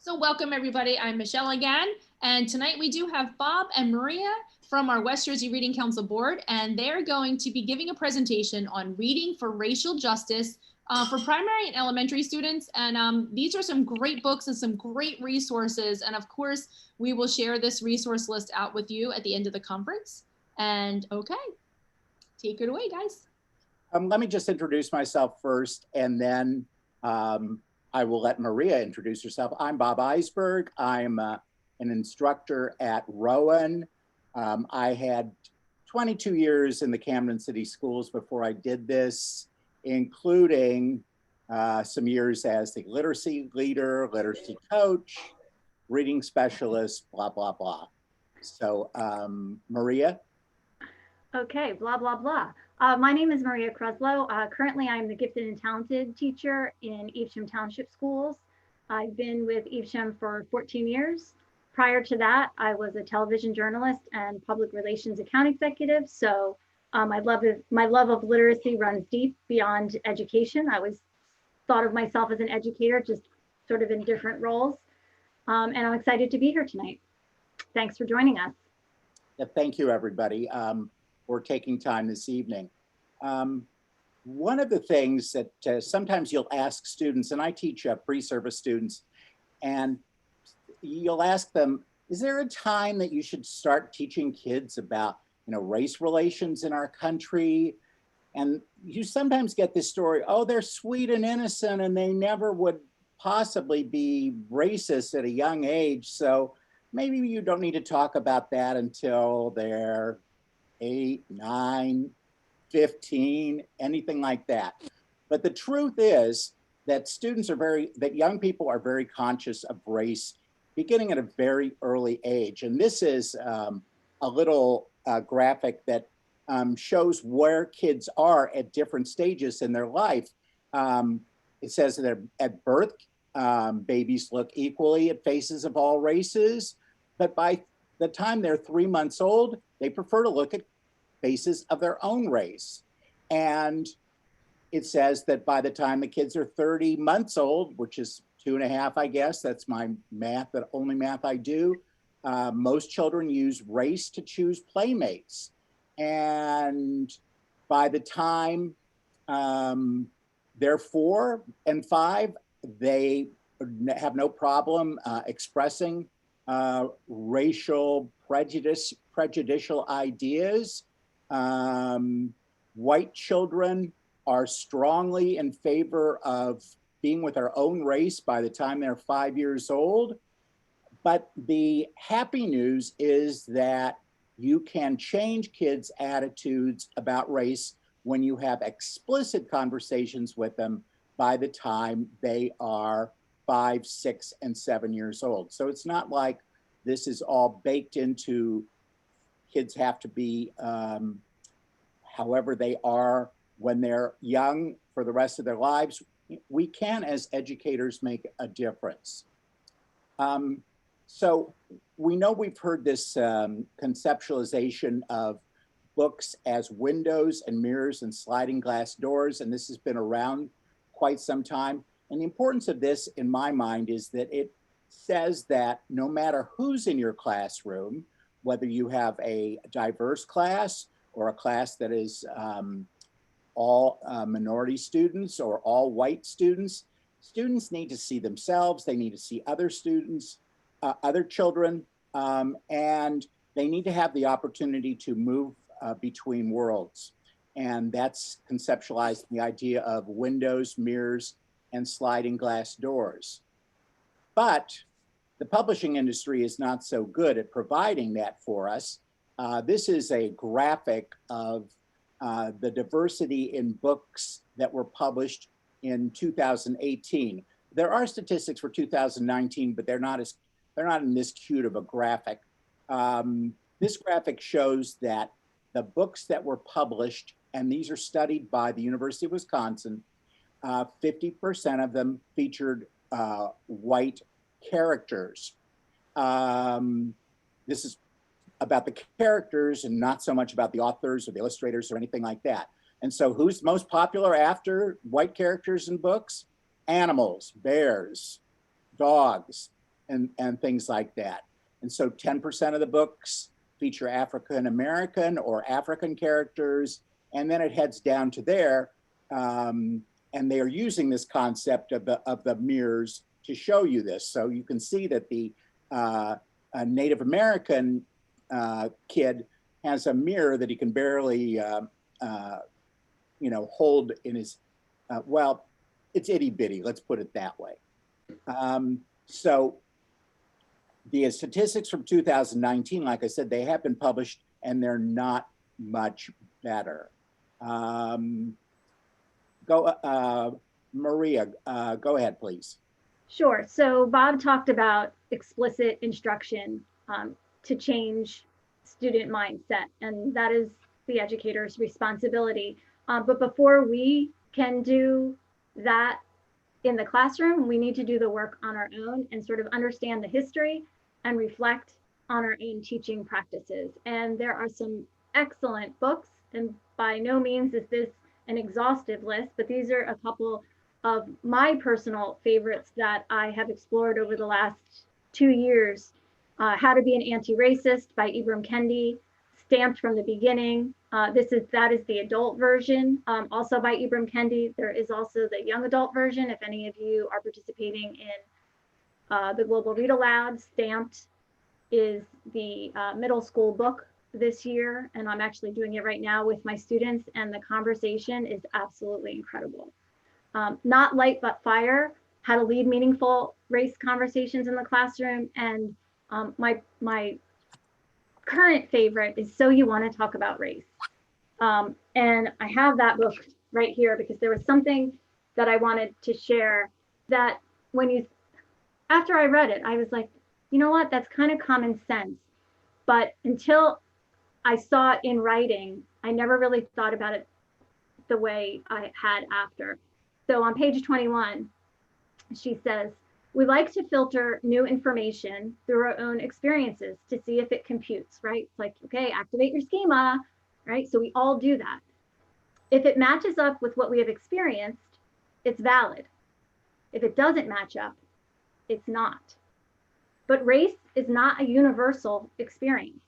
So welcome everybody, I'm Michelle again, and tonight we do have Bob and Maria from our West Jersey Reading Council Board, and they're going to be giving a presentation on reading for racial justice for primary and elementary students. And these are some great books and some great resources. And of course, we will share this resource list out with you at the end of the conference. And okay, take it away, guys. Let me just introduce myself first, and then I will let Maria introduce herself. I'm Bob Eisberg. I'm an instructor at Rowan. I had 22 years in the Camden City Schools before I did this, including some years as the literacy leader, literacy coach, reading specialist, blah, blah, blah. So Maria? Okay, blah, blah, blah. My name is Maria Kruslow. Currently, I'm the gifted and talented teacher in Evesham Township Schools. I've been with Evesham for 14 years. Prior to that, I was a television journalist and public relations account executive. So my love of literacy runs deep beyond education. I was thought of myself as an educator, just sort of in different roles. And I'm excited to be here tonight. Thanks for joining us. Yeah, thank you, everybody. For taking time this evening. One of the things that sometimes you'll ask students, and I teach pre-service students, and you'll ask them, is there a time that you should start teaching kids about, race relations in our country? And you sometimes get this story, oh, they're sweet and innocent and they never would possibly be racist at a young age. So maybe you don't need to talk about that until they're 8, 9, 15, anything like that. But the truth is that young people are very conscious of race beginning at a very early age. And this is a little graphic that shows where kids are at different stages in their life. It says that at birth, babies look equally at faces of all races, but by the time they're 3 months old, they prefer to look at faces of their own race. And it says that by the time the kids are 30 months old, which is 2.5, I guess, that's my math, the only math I do, most children use race to choose playmates. And by the time they're 4 and 5, they have no problem expressing racial prejudicial ideas. White children are strongly in favor of being with their own race by the time they're 5 years old. But the happy news is that you can change kids' attitudes about race when you have explicit conversations with them by the time they are 5, 6, and 7 years old. So it's not like this is all baked into kids have to be however they are when they're young for the rest of their lives. We can, as educators, make a difference. So we know we've heard this conceptualization of books as windows and mirrors and sliding glass doors, and this has been around quite some time. And the importance of this, in my mind, is that it says that no matter who's in your classroom, whether you have a diverse class or a class that is all minority students or all white students, students need to see themselves, they need to see other students, other children, and they need to have the opportunity to move between worlds. And that's conceptualized in the idea of windows, mirrors, and sliding glass doors. But the publishing industry is not so good at providing that for us. This is a graphic of the diversity in books that were published in 2018. There are statistics for 2019, but they're not in this cute of a graphic. This graphic shows that the books that were published, and these are studied by the University of Wisconsin, 50% of them featured white characters. This is about the characters and not so much about the authors or the illustrators or anything like that. And so who's most popular after white characters in books? Animals, bears, dogs, and things like that. And so 10% of the books feature African American or African characters, and then it heads down to there. And they are using this concept of the mirrors to show you this. So you can see that the a Native American kid has a mirror that he can barely, hold in his, well, it's itty bitty, let's put it that way. So the statistics from 2019, like I said, they have been published and they're not much better. Maria, go ahead, please. Sure. So Bob talked about explicit instruction to change student mindset, and that is the educator's responsibility. But before we can do that in the classroom, we need to do the work on our own and sort of understand the history and reflect on our own teaching practices. And there are some excellent books, and by no means is this an exhaustive list, but these are a couple of my personal favorites that I have explored over the last 2 years. How to Be an Anti-Racist by Ibram Kendi, Stamped from the Beginning. That is the adult version, also by Ibram Kendi. There is also the young adult version. If any of you are participating in the Global Read Aloud, Stamped is the middle school book this year, and I'm actually doing it right now with my students, and the conversation is absolutely incredible. Not Light But Fire, How to Lead Meaningful Race Conversations in the Classroom, and my current favorite is So You Want to Talk About Race. And I have that book right here because there was something that I wanted to share that after I read it, I was like, you know what, that's kind of common sense. But until I saw it in writing, I never really thought about it the way I had after. So on page 21, she says, we like to filter new information through our own experiences to see if it computes, right? It's like, okay, activate your schema, right? So we all do that. If it matches up with what we have experienced, it's valid. If it doesn't match up, it's not. But race is not a universal experience.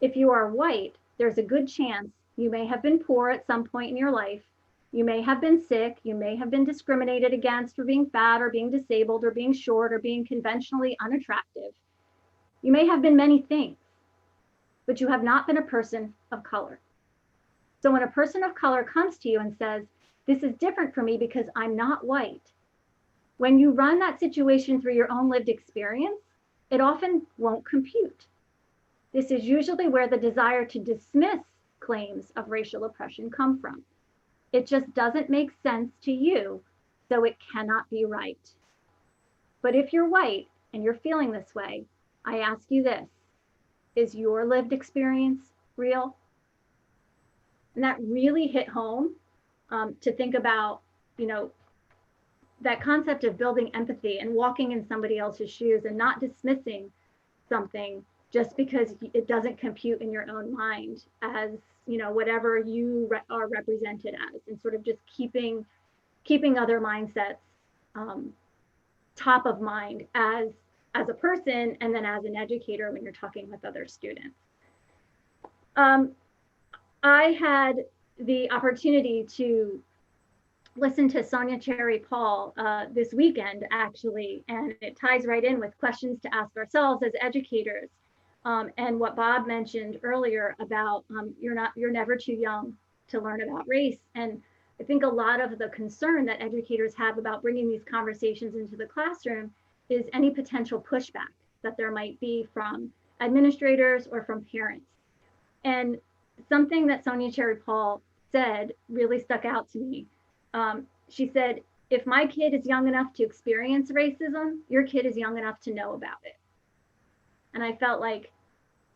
If you are white, there's a good chance you may have been poor at some point in your life. You may have been sick. You may have been discriminated against for being fat or being disabled or being short or being conventionally unattractive. You may have been many things, but you have not been a person of color. So when a person of color comes to you and says, this is different for me because I'm not white, when you run that situation through your own lived experience, it often won't compute. This is usually where the desire to dismiss claims of racial oppression come from. It just doesn't make sense to you, so it cannot be right. But if you're white and you're feeling this way, I ask you this, is your lived experience real? And that really hit home to think about, that concept of building empathy and walking in somebody else's shoes and not dismissing something just because it doesn't compute in your own mind as, whatever you are represented as, and sort of just keeping other mindsets top of mind as a person and then as an educator when you're talking with other students. I had the opportunity to listen to Sonia Cherry Paul this weekend, actually, and it ties right in with questions to ask ourselves as educators. And what Bob mentioned earlier about you're never too young to learn about race. And I think a lot of the concern that educators have about bringing these conversations into the classroom is any potential pushback that there might be from administrators or from parents. And something that Sonia Cherry Paul said really stuck out to me. She said, if my kid is young enough to experience racism, your kid is young enough to know about it. And I felt like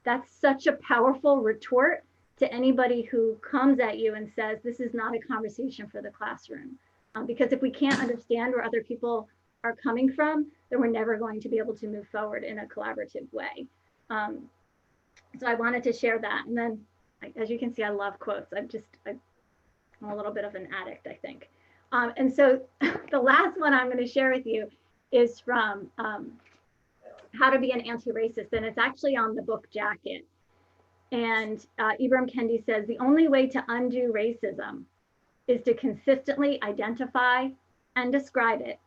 that's such a powerful retort to anybody who comes at you and says, this is not a conversation for the classroom. Because if we can't understand where other people are coming from, then we're never going to be able to move forward in a collaborative way. So I wanted to share that. And then, as you can see, I love quotes. I'm a little bit of an addict, I think. And so the last one I'm going to share with you is from how to be an anti-racist, and it's actually on the book jacket. And Ibram Kendi says, the only way to undo racism is to consistently identify and describe it,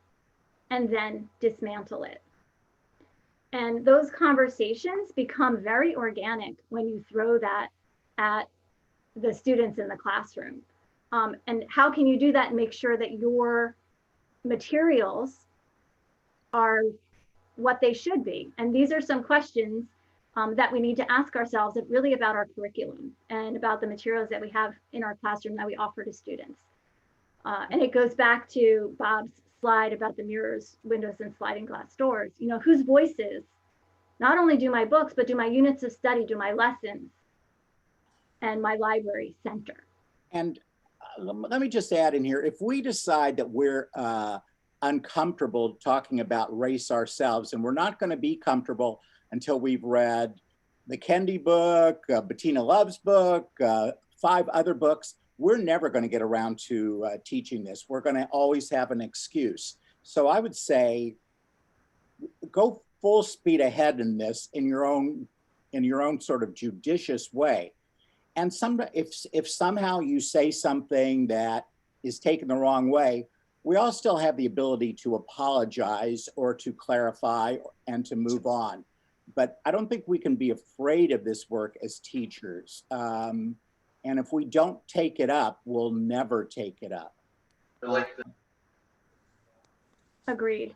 and then dismantle it. And those conversations become very organic when you throw that at the students in the classroom. And how can you do that and make sure that your materials are what they should be? And these are some questions that we need to ask ourselves, really about our curriculum and about the materials that we have in our classroom that we offer to students. And it goes back to Bob's slide about the mirrors, windows, and sliding glass doors. You know, whose voices not only do my books, but do my units of study, do my lessons, and my library center. And let me just add in here, if we decide that we're uncomfortable talking about race ourselves, and we're not going to be comfortable until we've read the Kendi book, Bettina Love's book, 5 other books, we're never going to get around to teaching this. We're going to always have an excuse. So I would say, go full speed ahead in this in your own sort of judicious way. And if somehow you say something that is taken the wrong way, we all still have the ability to apologize or to clarify and to move on. But I don't think we can be afraid of this work as teachers. And if we don't take it up, we'll never take it up. Agreed.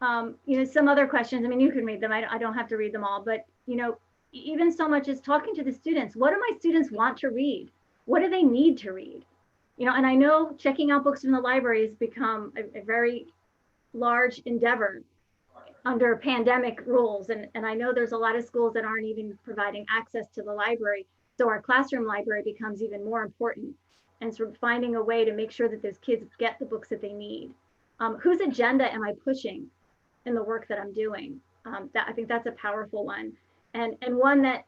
You know, some other questions, I mean, you can read them. I don't have to read them all, but, you know, even so much as talking to the students, what do my students want to read? What do they need to read? You know, and I know checking out books from the library has become a very large endeavor under pandemic rules. And I know there's a lot of schools that aren't even providing access to the library. So our classroom library becomes even more important, and sort of finding a way to make sure that those kids get the books that they need. Whose agenda am I pushing in the work that I'm doing? I think that's a powerful one. And one that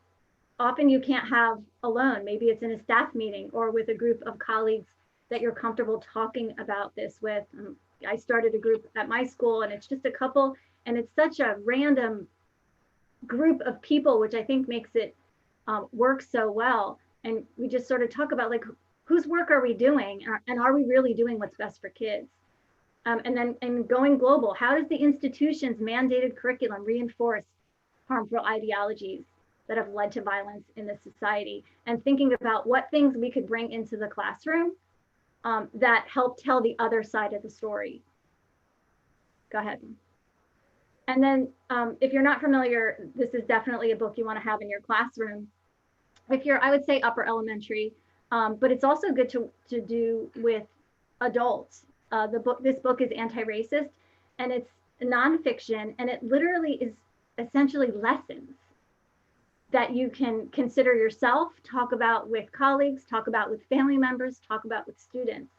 often you can't have alone. Maybe it's in a staff meeting or with a group of colleagues that you're comfortable talking about this with. I started a group at my school, and it's just a couple, and it's such a random group of people, which I think makes it work so well. And we just sort of talk about, like, whose work are we doing, and are we really doing what's best for kids? And going global, how does the institution's mandated curriculum reinforce harmful ideologies that have led to violence in the society? And thinking about what things we could bring into the classroom that help tell the other side of the story. Go ahead. And then if you're not familiar, this is definitely a book you want to have in your classroom. If you're, I would say upper elementary, but it's also good to do with adults. This book is Anti-Racist, and it's nonfiction, and it literally is essentially lessons that you can consider yourself, talk about with colleagues, talk about with family members, talk about with students.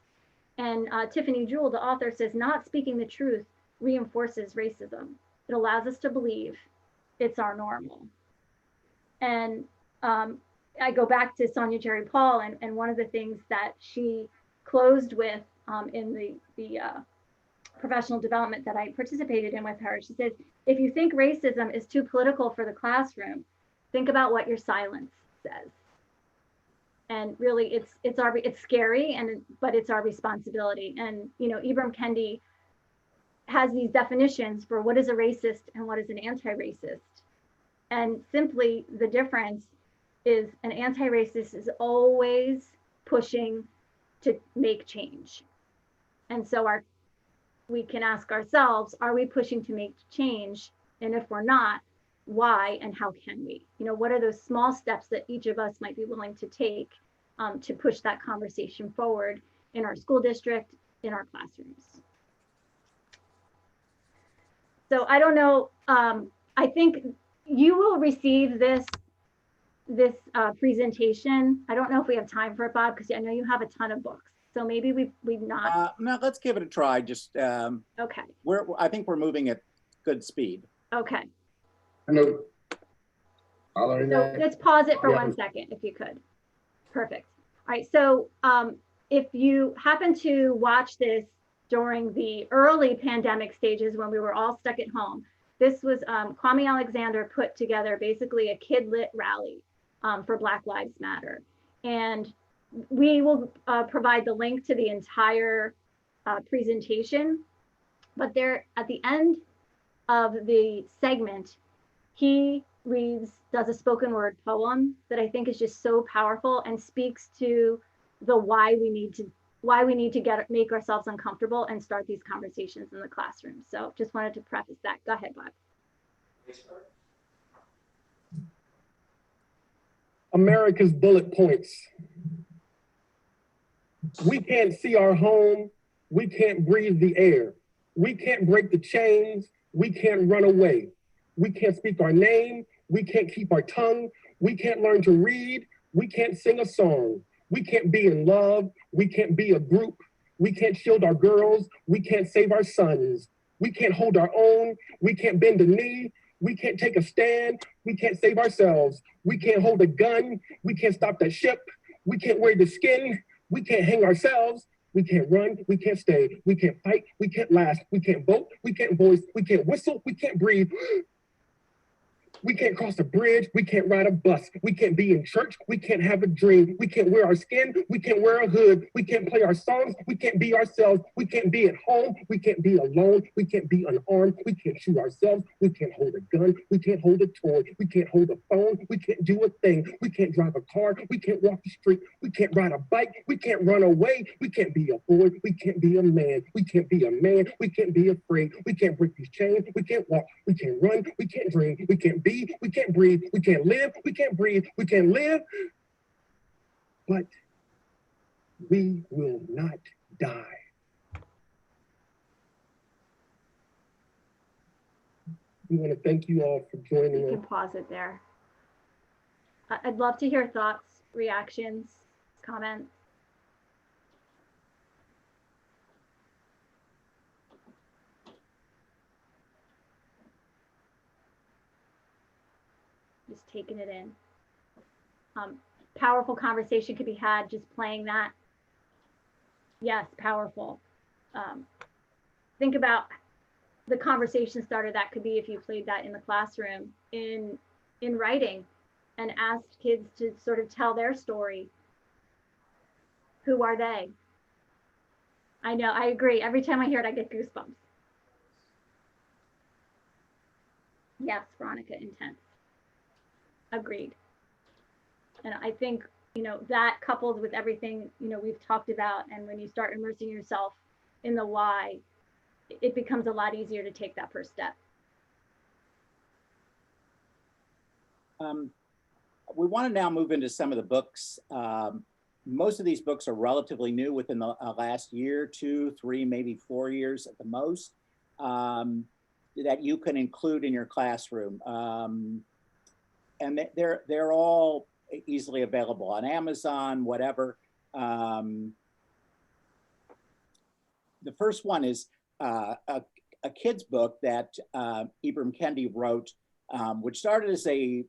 And Tiffany Jewell, the author, says, not speaking the truth reinforces racism. It allows us to believe it's our normal. And I go back to Sonia Jerry Paul, and one of the things that she closed with in the professional development that I participated in with her, she says, if you think racism is too political for the classroom, think about what your silence says. And really, it's scary, but it's our responsibility. And you know, Ibram Kendi has these definitions for what is a racist and what is an anti-racist. And simply the difference is an anti-racist is always pushing to make change. And so we can ask ourselves, are we pushing to make change? And if we're not, why and how can we? You know, what are those small steps that each of us might be willing to take to push that conversation forward in our school district, in our classrooms? So I don't know, I think you will receive this presentation. I don't know if we have time for it, Bob, because I know you have a ton of books. So maybe we've not. No, let's give it a try. Just okay. I think we're moving at good speed. Okay. Hello. So let's pause it for 1 second, if you could. Perfect. All right. So if you happen to watch this during the early pandemic stages when we were all stuck at home, this was Kwame Alexander put together basically a kid lit rally for Black Lives Matter. And we will provide the link to the entire presentation, but there at the end of the segment, he does a spoken word poem that I think is just so powerful and speaks to the why we need to make ourselves uncomfortable and start these conversations in the classroom. So just wanted to preface that. Go ahead, Bob. America's bullet points. We can't see our home. We can't breathe the air. We can't break the chains. We can't run away. We can't speak our name. We can't keep our tongue. We can't learn to read. We can't sing a song. We can't be in love. We can't be a group. We can't shield our girls. We can't save our sons. We can't hold our own. We can't bend a knee. We can't take a stand. We can't save ourselves. We can't hold a gun. We can't stop that ship. We can't wear the skin. We can't hang ourselves. We can't run. We can't stay. We can't fight. We can't last. We can't vote. We can't voice. We can't whistle. We can't breathe. We can't cross a bridge. We can't ride a bus. We can't be in church. We can't have a dream. We can't wear our skin. We can't wear a hood. We can't play our songs. We can't be ourselves. We can't be at home. We can't be alone. We can't be unarmed. We can't shoot ourselves. We can't hold a gun. We can't hold a toy. We can't hold a phone. We can't do a thing. We can't drive a car. We can't walk the street. We can't ride a bike. We can't run away. We can't be a boy. We can't be a man. We can't be a man. We can't be afraid. We can't break these chains. We can't walk. We can't run. We can't dream. We can't be. We can't breathe, we can't live, we can't breathe, we can't live, but we will not die. We want to thank you all for joining us. You can pause it there. I'd love to hear thoughts, reactions, comments. Just taking it in. Powerful conversation could be had just playing that. Yes, powerful. Think about the conversation starter that could be if you played that in the classroom in writing and asked kids to sort of tell their story. Who are they? I know, I agree. Every time I hear it, I get goosebumps. Yes, Veronica, intense. Agreed. And I think, that coupled with everything, we've talked about, and when you start immersing yourself in the why, it becomes a lot easier to take that first step. We want to now move into some of the books. Most of these books are relatively new within the last year, 2, 3, maybe 4 years at the most, that you can include in your classroom. And they're all easily available on Amazon, whatever. The first one is a kid's book that Ibram Kendi wrote, which started as a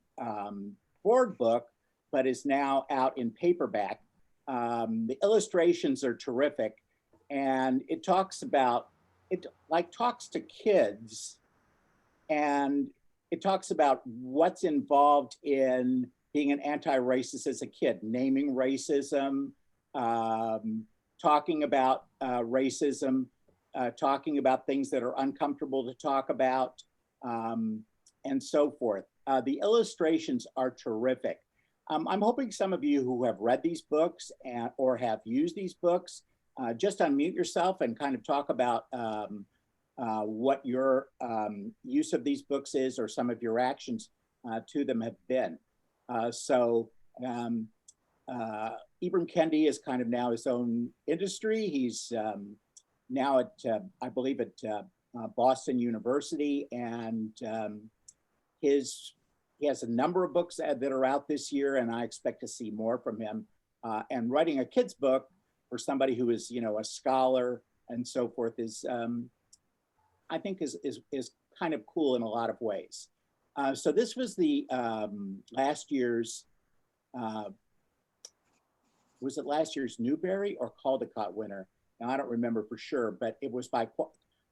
board book, but is now out in paperback. The illustrations are terrific, and it talks about, talks to kids, and it talks about what's involved in being an anti-racist as a kid, naming racism, talking about racism, talking about things that are uncomfortable to talk about, and so forth. The illustrations are terrific. I'm hoping some of you who have read these books or have used these books, just unmute yourself and kind of talk about what your use of these books is, or some of your reactions to them have been. Ibram Kendi is kind of now his own industry. He's now at, I believe, at Boston University, and he has a number of books that are out this year, and I expect to see more from him. And writing a kid's book for somebody who is, a scholar and so forth is, I think is kind of cool in a lot of ways. So this was the last year's, was it last year's Newbery or Caldecott winner? Now, I don't remember for sure, but it was by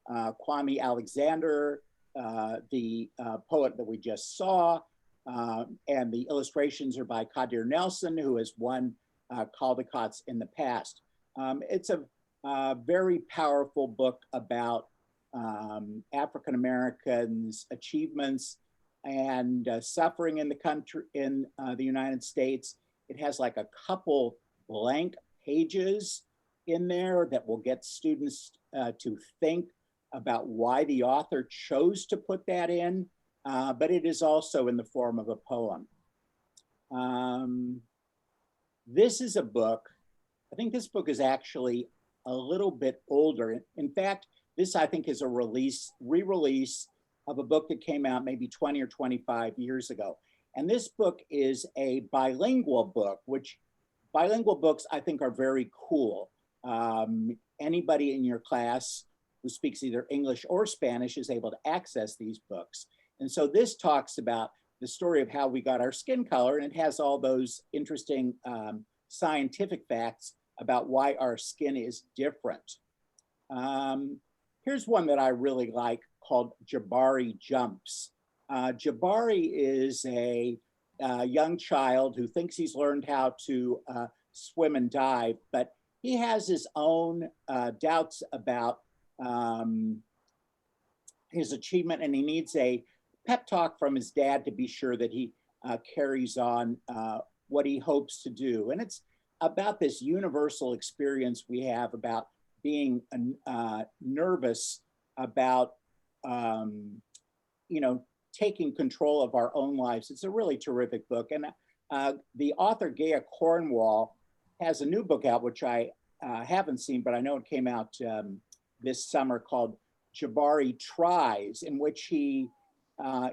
Kwame Alexander, the poet that we just saw, and the illustrations are by Kadir Nelson, who has won Caldecott's in the past. It's a very powerful book about African Americans' achievements and suffering in the country, in the United States. It has like a couple blank pages in there that will get students to think about why the author chose to put that in, but it is also in the form of a poem. This is a book, I think this book is actually a little bit older. In fact, this I think is a re-release of a book that came out maybe 20 or 25 years ago. And this book is a bilingual book, which bilingual books I think are very cool. Anybody in your class who speaks either English or Spanish is able to access these books. And so this talks about the story of how we got our skin color, and it has all those interesting scientific facts about why our skin is different. Here's one that I really like called Jabari Jumps. Jabari is a young child who thinks he's learned how to swim and dive, but he has his own doubts about his achievement, and he needs a pep talk from his dad to be sure that he carries on what he hopes to do. And it's about this universal experience we have about being nervous about, you know, taking control of our own lives. It's a really terrific book. And the author, Gaia Cornwall, has a new book out, which I haven't seen, but I know it came out this summer, called Jabari Tries, in which he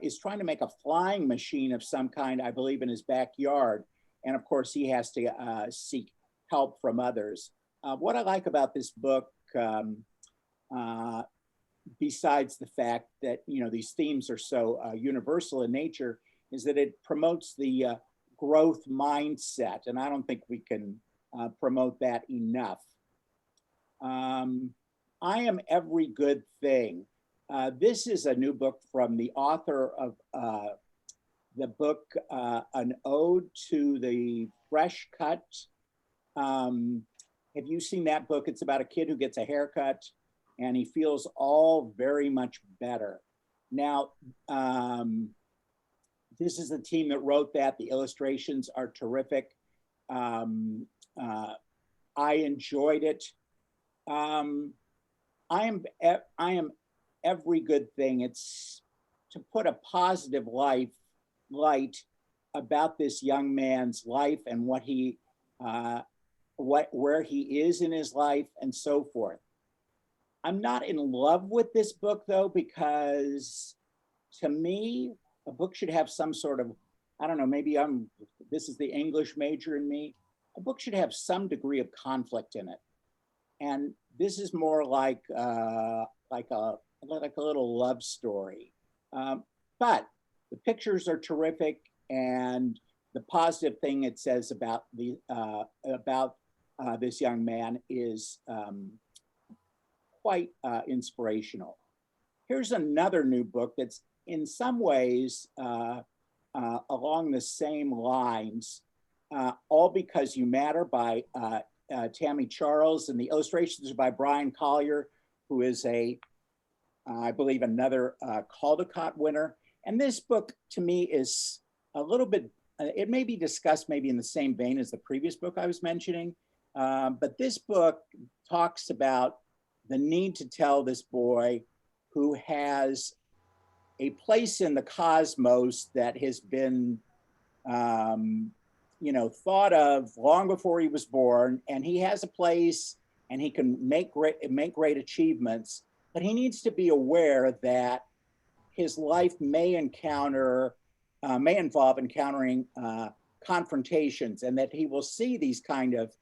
is trying to make a flying machine of some kind, I believe, in his backyard. And of course, he has to seek help from others. What I like about this book, besides the fact that, you know, these themes are so universal in nature, is that it promotes the growth mindset. And I don't think we can promote that enough. I Am Every Good Thing. This is a new book from the author of the book, An Ode to the Fresh Cut. Have you seen that book? It's about a kid who gets a haircut and he feels all very much better. Now, this is the team that wrote that. The illustrations are terrific. I enjoyed it. I am every good thing. It's to put a positive light about this young man's life and what he, where he is in his life and so forth. I'm not in love with this book though, because to me, a book should have some sort of, I don't know, maybe this is the English major in me. A book should have some degree of conflict in it. And this is more like a little love story. But the pictures are terrific, and the positive thing it says about this young man is quite inspirational. Here's another new book that's in some ways along the same lines, All Because You Matter by Tammy Charles, and the illustrations are by Brian Collier, who is I believe another Caldecott winner. And this book to me is a little bit, it may be discussed maybe in the same vein as the previous book I was mentioning, but this book talks about the need to tell this boy who has a place in the cosmos that has been, you know, thought of long before he was born, and he has a place and he can make great achievements, but he needs to be aware that his life may involve encountering confrontations, and that he will see these kind of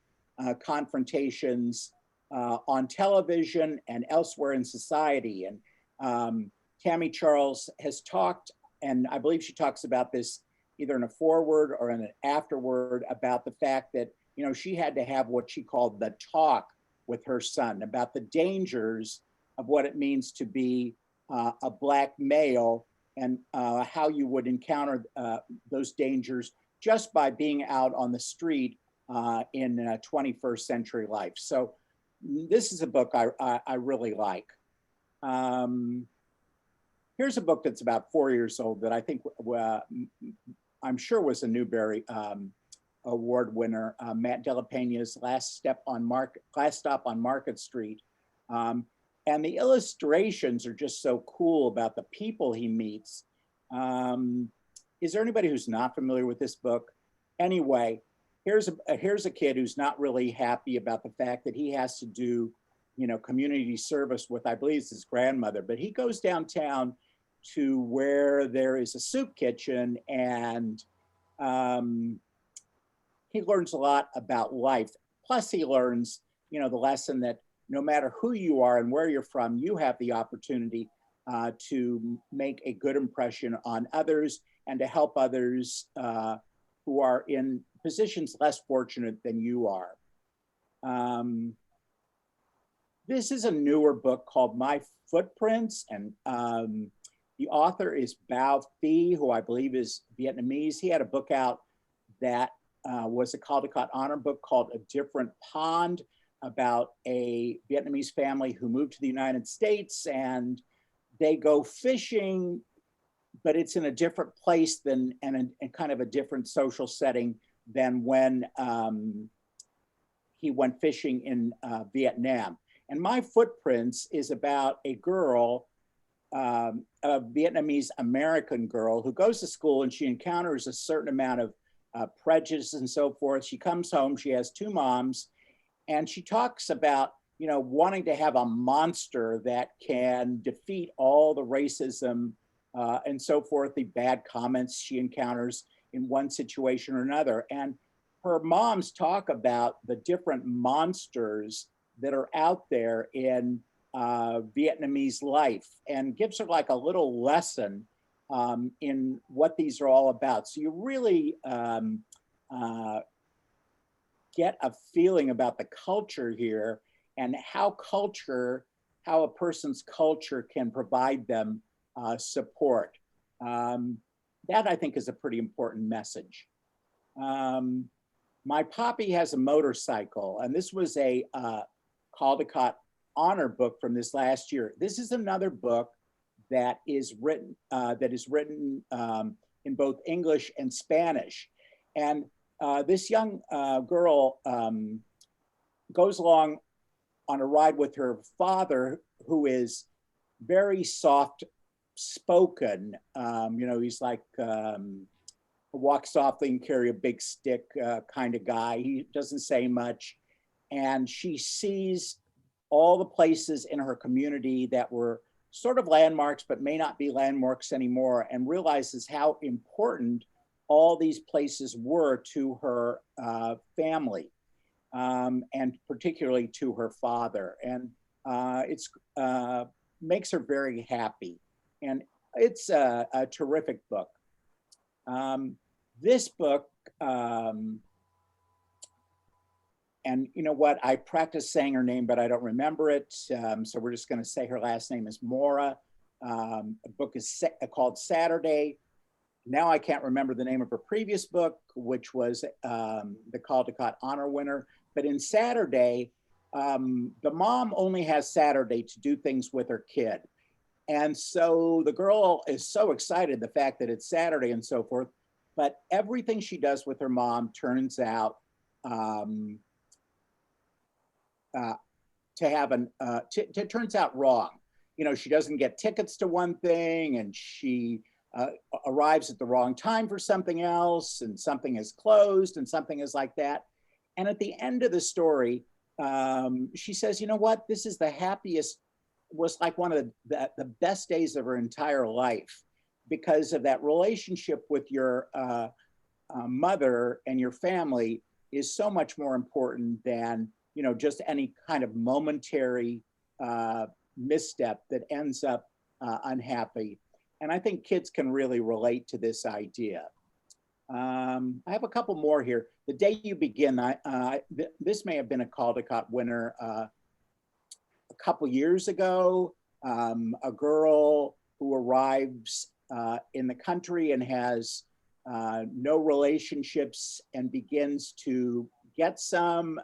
confrontations on television and elsewhere in society. And Tammy Charles has talked, and I believe she talks about this either in a foreword or in an afterword, about the fact that, you know, she had to have what she called the talk with her son about the dangers of what it means to be a Black male and how you would encounter those dangers just by being out on the street in 21st century life. So this is a book I really like. Here's a book that's about 4 years old that I think I'm sure was a Newbery Award winner, Matt Della Pena's Last Stop on Market Street. And the illustrations are just so cool about the people he meets. Is there anybody who's not familiar with this book? Anyway, here's a kid who's not really happy about the fact that he has to do, community service with, I believe it's his grandmother, but he goes downtown to where there is a soup kitchen, and he learns a lot about life. Plus he learns, the lesson that no matter who you are and where you're from, you have the opportunity to make a good impression on others and to help others who are in positions less fortunate than you are. This is a newer book called My Footprints, and the author is Bao Thi, who I believe is Vietnamese. He had a book out that was a Caldecott Honor book called A Different Pond, about a Vietnamese family who moved to the United States, and they go fishing, but it's in a different place and kind of a different social setting than when he went fishing in Vietnam. And My Footprints is about a girl, a Vietnamese American girl who goes to school, and she encounters a certain amount of prejudice and so forth. She comes home, she has two moms, and she talks about, wanting to have a monster that can defeat all the racism and so forth, the bad comments she encounters in one situation or another. And her moms talk about the different monsters that are out there in Vietnamese life, and gives her like a little lesson in what these are all about. So you really get a feeling about the culture here and how a person's culture can provide them support. That I think is a pretty important message. My Poppy Has a Motorcycle, and this was a Caldecott Honor book from this last year. This is another book that is written in both English and Spanish. And this young girl goes along on a ride with her father, who is very soft spoken. He's like walk softly and carry a big stick kind of guy. He doesn't say much. And she sees all the places in her community that were sort of landmarks, but may not be landmarks anymore, and realizes how important all these places were to her family, and particularly to her father. And it's makes her very happy. And it's a terrific book. This book, and you know what, I practiced saying her name, but I don't remember it. So we're just gonna say her last name is Mora. The book is called Saturday. Now I can't remember the name of her previous book, which was the Caldecott Honor winner. But in Saturday, the mom only has Saturday to do things with her kid. And so the girl is so excited, the fact that it's Saturday and so forth, but everything she does with her mom turns out turns out wrong. She doesn't get tickets to one thing, and she arrives at the wrong time for something else, and something is closed, and something is like that. And at the end of the story, she says, you know what, this is the happiest, was like one of the best days of her entire life, because of that relationship with your mother and your family is so much more important than just any kind of momentary misstep that ends up unhappy. And I think kids can really relate to this idea. I have a couple more here. The Day You Begin, this may have been a Caldecott winner a couple years ago. a girl who arrives in the country and has no relationships and begins to get some.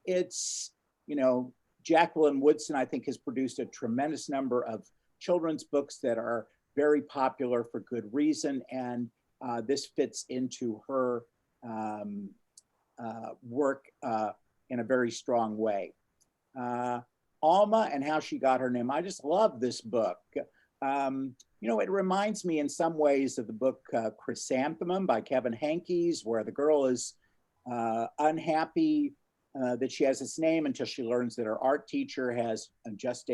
It's, you know, Jacqueline Woodson, I think, has produced a tremendous number of children's books that are very popular for good reason. And this fits into her work in a very strong way. Alma and How She Got Her Name. I just love this book. You know, it reminds me in some ways of the book Chrysanthemum by Kevin Henkes, where the girl is unhappy that she has this name until she learns that her art teacher has just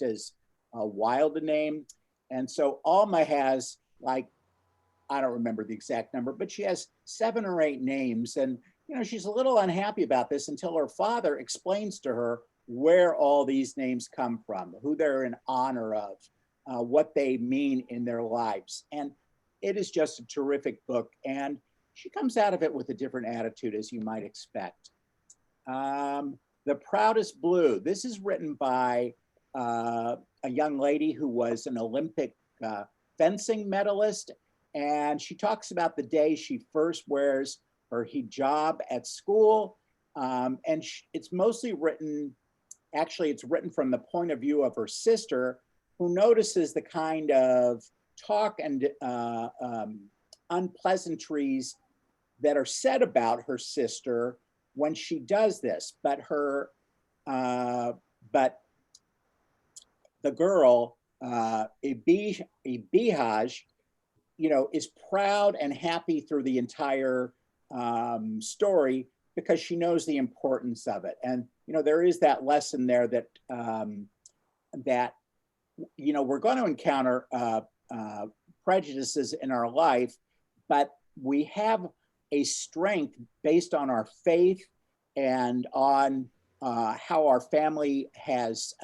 as wild a name. And so Alma has, like, I don't remember the exact number, but she has 7 or 8 names. And, you know, she's a little unhappy about this until her father explains to her where all these names come from, who they're in honor of, what they mean in their lives. And it is just a terrific book. And she comes out of it with a different attitude, as you might expect. The Proudest Blue. This is written by a young lady who was an Olympic fencing medalist. And she talks about the day she first wears her hijab at school. And it's mostly written, actually, it's written from the point of view of her sister, who notices the kind of talk and unpleasantries that are said about her sister when she does this. But the girl, Ibihaj, you know, is proud and happy through the entire story because she knows the importance of it. And, you know, there is that lesson there that, that, you know, we're going to encounter prejudices in our life, but we have a strength based on our faith and on how our family has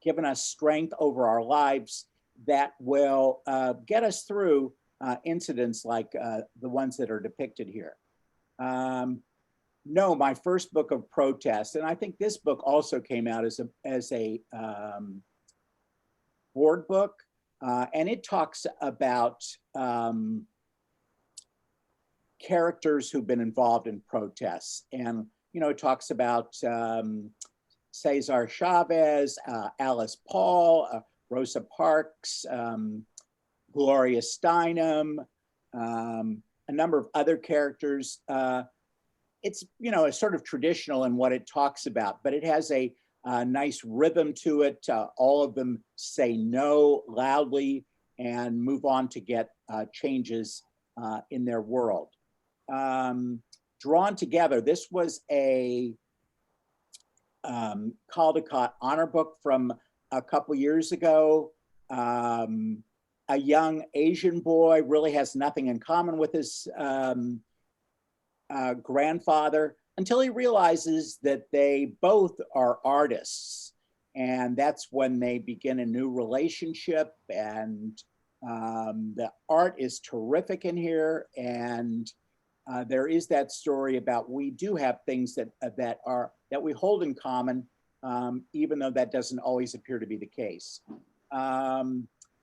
given us strength over our lives that will get us through incidents like the ones that are depicted here. No, my first book of protest, and I think this book also came out as a board book, and it talks about characters who've been involved in protests. And, you know, it talks about Cesar Chavez, Alice Paul, Rosa Parks, Gloria Steinem, a number of other characters. It's, you know, it's sort of traditional in what it talks about, but it has a nice rhythm to it. All of them say no loudly and move on to get changes in their world. Drawn Together, this was a Caldecott honor book from a couple years ago. A young Asian boy really has nothing in common with his grandfather until he realizes that they both are artists. And that's when they begin a new relationship. And the art is terrific in here. And there is that story about we do have things that we hold in common, even though that doesn't always appear to be the case.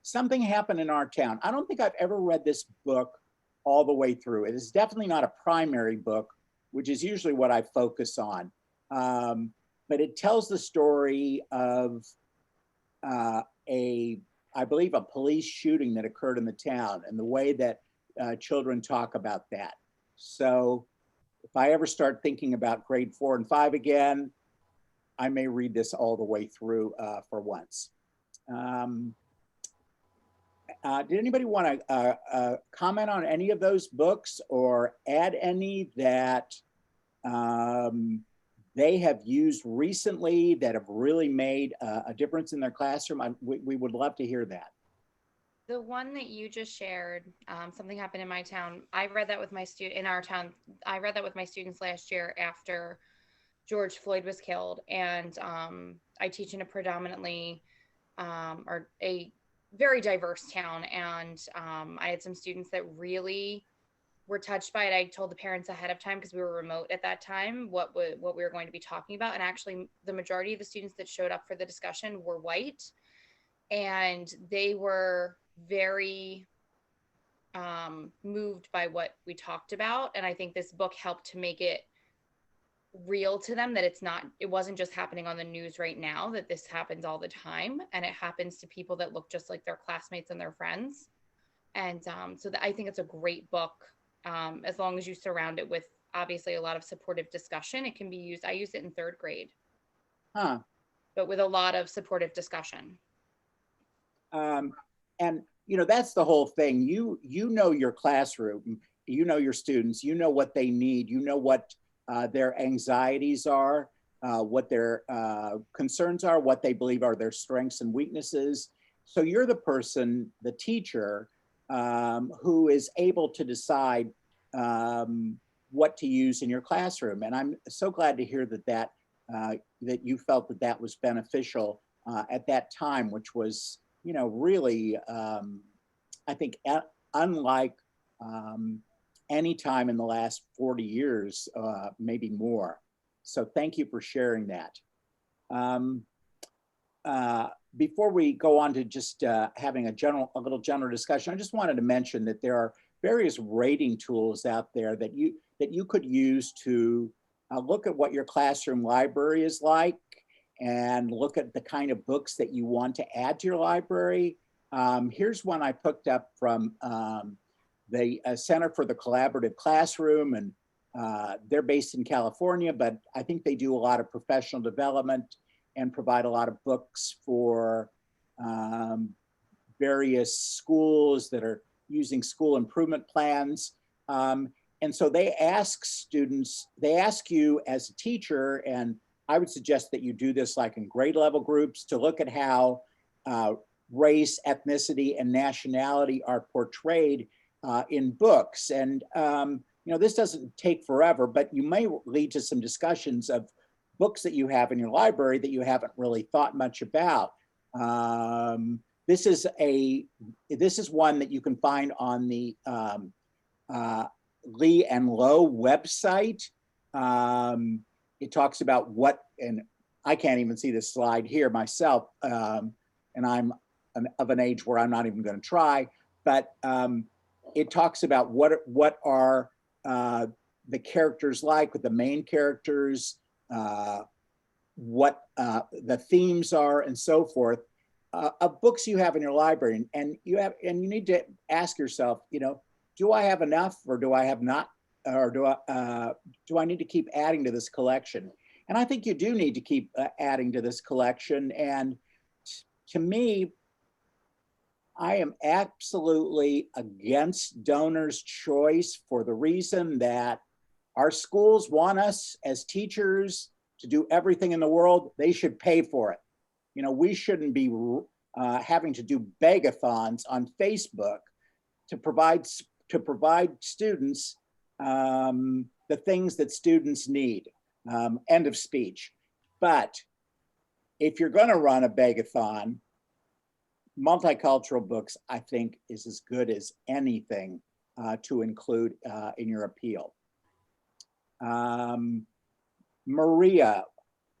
Something Happened in Our Town. I don't think I've ever read this book all the way through. It is definitely not a primary book, which is usually what I focus on. But it tells the story of I believe, a police shooting that occurred in the town and the way that children talk about that. So if I ever start thinking about grade 4 and 5 again, I may read this all the way through for once. Did anybody want to comment on any of those books or add any that they have used recently that have really made a difference in their classroom? We would love to hear that. The one that you just shared, Something Happened in My Town, I read that with my in our town. I read that with my students last year after George Floyd was killed. And I teach in a predominantly or a very diverse town. And I had some students that really were touched by it. I told the parents ahead of time because we were remote at that time what we were going to be talking about. And actually, the majority of the students that showed up for the discussion were white, and they were very moved by what we talked about. And I think this book helped to make it real to them, that it wasn't just happening on the news right now, that this happens all the time, and it happens to people that look just like their classmates and their friends. And I think it's a great book. As long as you surround it with obviously a lot of supportive discussion, it can be used. I used it in 3rd grade, but with a lot of supportive discussion. And that's the whole thing. You know your classroom, you know your students, you know what they need, you know what their anxieties are, what their concerns are, what they believe are their strengths and weaknesses. So you're the person, the teacher, who is able to decide what to use in your classroom. And I'm so glad to hear that you felt that was beneficial at that time, which was, really, I think, unlike any time in the last 40 years, maybe more. So thank you for sharing that. Before we go on to just having a little general discussion, I just wanted to mention that there are various rating tools out there that you could use to look at what your classroom library is like and look at the kind of books that you want to add to your library. Here's one I picked up from the Center for the Collaborative Classroom, and they're based in California, but I think they do a lot of professional development and provide a lot of books for various schools that are using school improvement plans. And so they ask you as a teacher, and I would suggest that you do this like in grade level groups, to look at how race, ethnicity, and nationality are portrayed in books. And this doesn't take forever, but you may lead to some discussions of books that you have in your library that you haven't really thought much about. This is one that you can find on the Lee and Low website. It talks about and I can't even see this slide here myself, and I'm of an age where I'm not even going to try, but it talks about what are the characters like, with the main characters, what the themes are, and so forth, of books you have in your library. And you need to ask yourself, do I have enough, or do I have not, or do I need to keep adding to this collection? And I think you do need to keep adding to this collection. And to me, I am absolutely against donor's choice for the reason that our schools want us as teachers to do everything in the world. They should pay for it. We shouldn't be having to do begathons on Facebook to provide students the things that students need. End of speech. But if you're going to run a begathon, multicultural books, I think, is as good as anything to include in your appeal. Maria,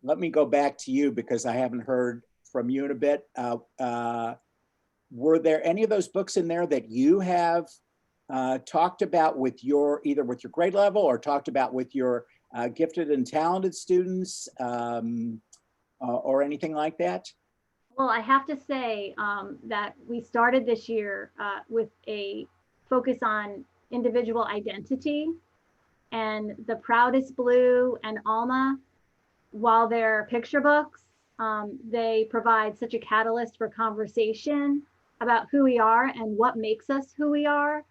let me go back to you because I haven't heard from you in a bit. Were there any of those books in there that you have talked about either with your grade level or talked about with your gifted and talented students, or anything like that? Well, I have to say that we started this year with a focus on individual identity, and The Proudest Blue and Alma, while they're picture books, they provide such a catalyst for conversation about who we are and what makes us who we are,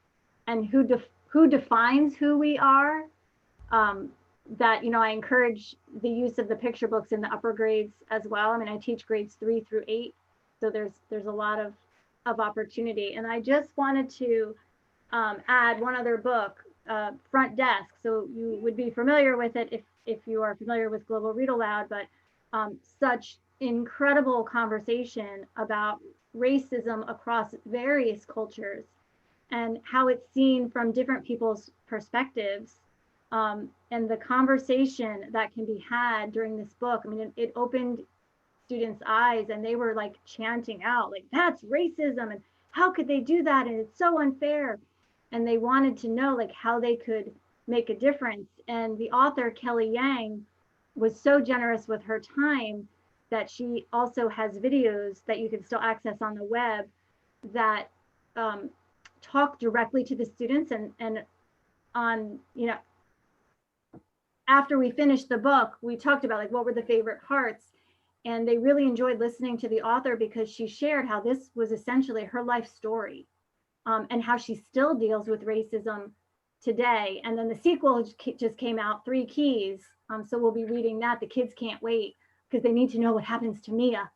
and who defines who we are. That, I encourage the use of the picture books in the upper grades as well. I mean, I teach grades 3 through 8, so there's a lot of opportunity. And I just wanted to add one other book, Front Desk. So you would be familiar with it if you are familiar with Global Read Aloud, but such incredible conversation about racism across various cultures. and how it's seen from different people's perspectives. And the conversation that can be had during this book, I mean, it opened students' eyes, and they were like chanting out, like, that's racism, and how could they do that? And it's so unfair. And they wanted to know like how they could make a difference. And the author, Kelly Yang, was so generous with her time that she also has videos that you can still access on the web that talk directly to the students. And on, you know, after we finished the book, we talked about like what were the favorite parts. And they really enjoyed listening to the author because she shared how this was essentially her life story, and how she still deals with racism today. And then the sequel just came out, Three Keys. So we'll be reading that. The kids can't wait because they need to know what happens to Mia.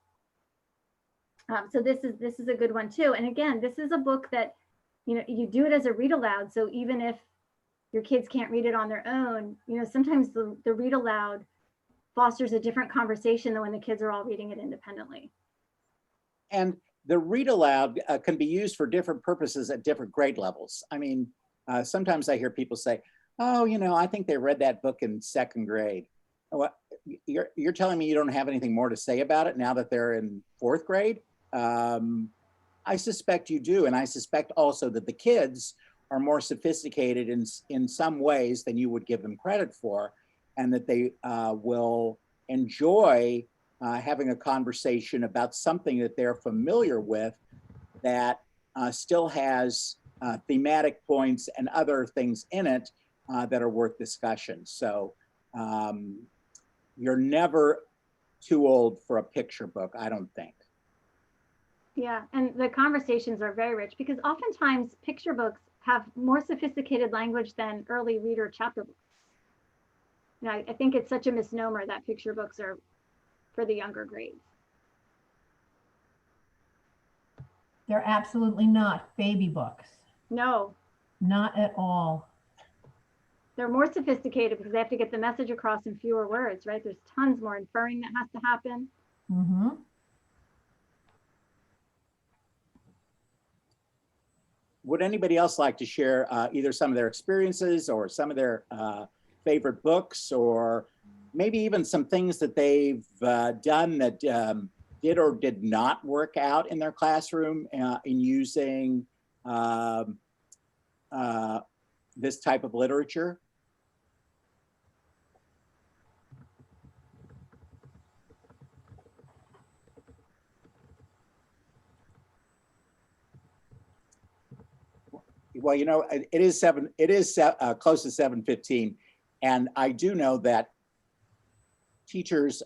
So this is a good one too. And again, this is a book that, you know, you do it as a read aloud. So even if your kids can't read it on their own, you know, sometimes the read aloud fosters a different conversation than when the kids are all reading it independently. And the read aloud can be used for different purposes at different grade levels. I mean, sometimes I hear people say, oh, you know, I think they read that book in second grade. What, you're telling me you don't have anything more to say about it now that they're in fourth grade? I suspect you do. And I suspect also that the kids are more sophisticated in some ways than you would give them credit for, and that they will enjoy having a conversation about something that they're familiar with that still has thematic points and other things in it that are worth discussion. So you're never too old for a picture book, I don't think. Yeah, and the conversations are very rich because oftentimes picture books have more sophisticated language than early reader chapter books. You know, I think it's such a misnomer that picture books are for the younger grades. They're absolutely not baby books. No, Not at all. they're more sophisticated because they have to get the message across in fewer words, right? There's tons more inferring that has to happen. Mm-hmm. Would anybody else like to share either some of their experiences or some of their favorite books, or maybe even some things that they've done that did or did not work out in their classroom in using this type of literature? Well, you know, it is close to 7:15, and I do know that teachers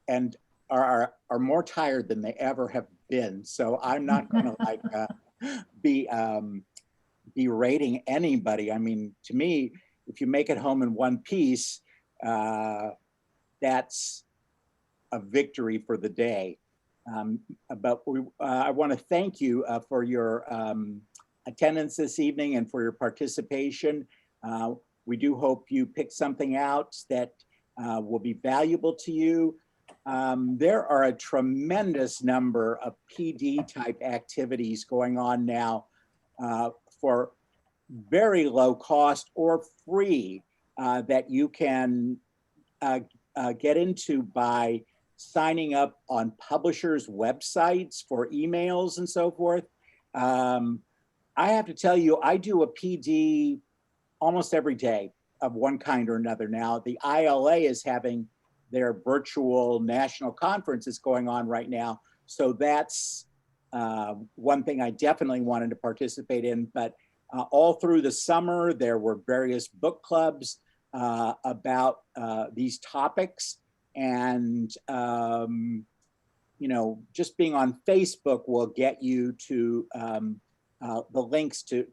and are more tired than they ever have been. So I'm not going to like be berating anybody. I mean, to me, if you make it home in one piece, that's a victory for the day. But I want to thank you for your attendance this evening and for your participation. We do hope you pick something out that will be valuable to you. There are a tremendous number of PD type activities going on now for very low cost or free that you can get into by signing up on publishers' websites for emails and so forth. I have to tell you, I do a PD almost every day of one kind or another now. The ILA is having their virtual national conferences going on right now. So that's one thing I definitely wanted to participate in. But all through the summer, there were various book clubs about these topics. And, you know, just being on Facebook will get you to the links to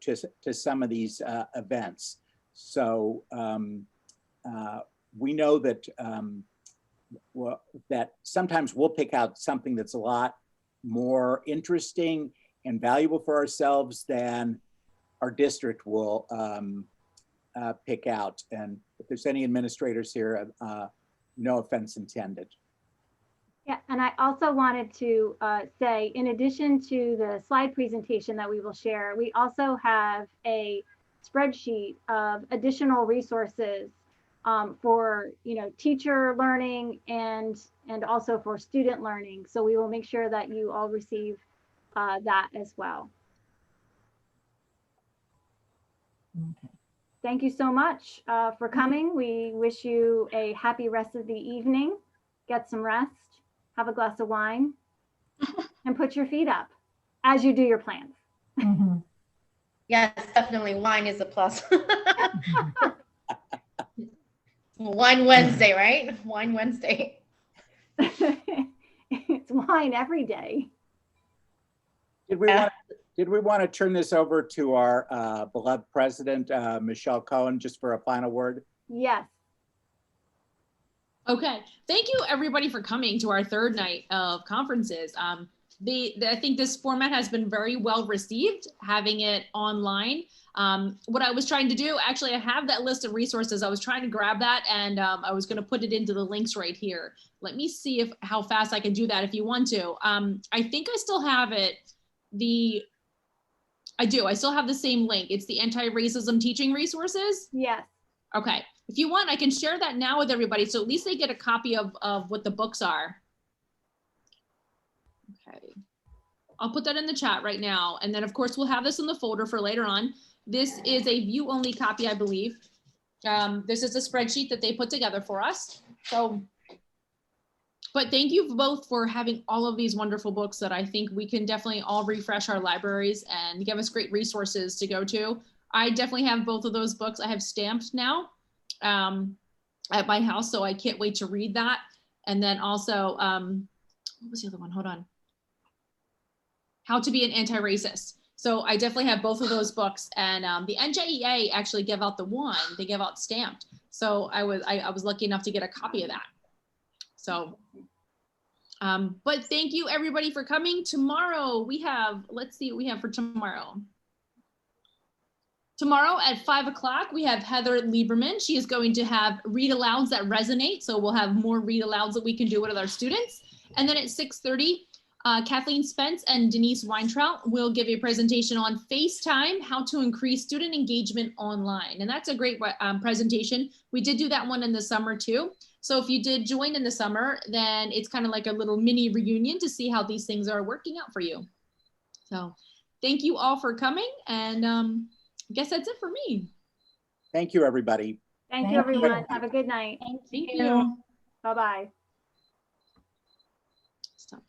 some of these events. So we know that that sometimes we'll pick out something that's a lot more interesting and valuable for ourselves than our district will pick out. And if there's any administrators here, no offense intended. Yeah, and I also wanted to say, in addition to the slide presentation that we will share, we also have a spreadsheet of additional resources for teacher learning and also for student learning. So we will make sure that you all receive that as well. Okay. Thank you so much for coming. We wish you a happy rest of the evening. Get some rest, have a glass of wine, and put your feet up as you do your plans. Mhm. Yes, definitely. Wine is a plus. Wine Wednesday, right? Wine Wednesday. It's wine every day. Did we want to turn this over to our beloved president, Michelle Cohen, just for a final word? Yes. Okay, thank you everybody for coming to our third night of conferences. I think this format has been very well received, having it online. What I was trying to do, actually, I have that list of resources. I was trying to grab that, and I was going to put it into the links right here. Let me see how fast I can do that if you want to. I think I still have it. I do. I still have the same link. It's the anti-racism teaching resources. Yes. Okay. If you want, I can share that now with everybody, so at least they get a copy of what the books are. Okay. I'll put that in the chat right now. And then of course, we'll have this in the folder for later on. This is a view only copy, I believe. This is a spreadsheet that they put together for us. So, but thank you both for having all of these wonderful books that I think we can definitely all refresh our libraries and give us great resources to go to. I definitely have both of those books. I have stamped now at my house, so I can't wait to read that. And then also, what was the other one? Hold on. How to be an Anti-Racist. So I definitely have both of those books, and the NJEA actually give out the one, they give out stamped. So I was lucky enough to get a copy of that. So, but thank you everybody for coming. Tomorrow we have, let's see what we have for tomorrow. Tomorrow at 5 o'clock, we have Heather Lieberman. She is going to have read alouds that resonate. So we'll have more read alouds that we can do with our students. And then at 6:30, Kathleen Spence and Denise Weintraut will give a presentation on FaceTime, how to increase student engagement online. And that's a great presentation. We did do that one in the summer too. So if you did join in the summer, then it's kind of like a little mini reunion to see how these things are working out for you. So thank you all for coming. And I guess that's it for me. Thank you, everybody. Thank you, everyone. Have a good night. Thank you. Bye-bye.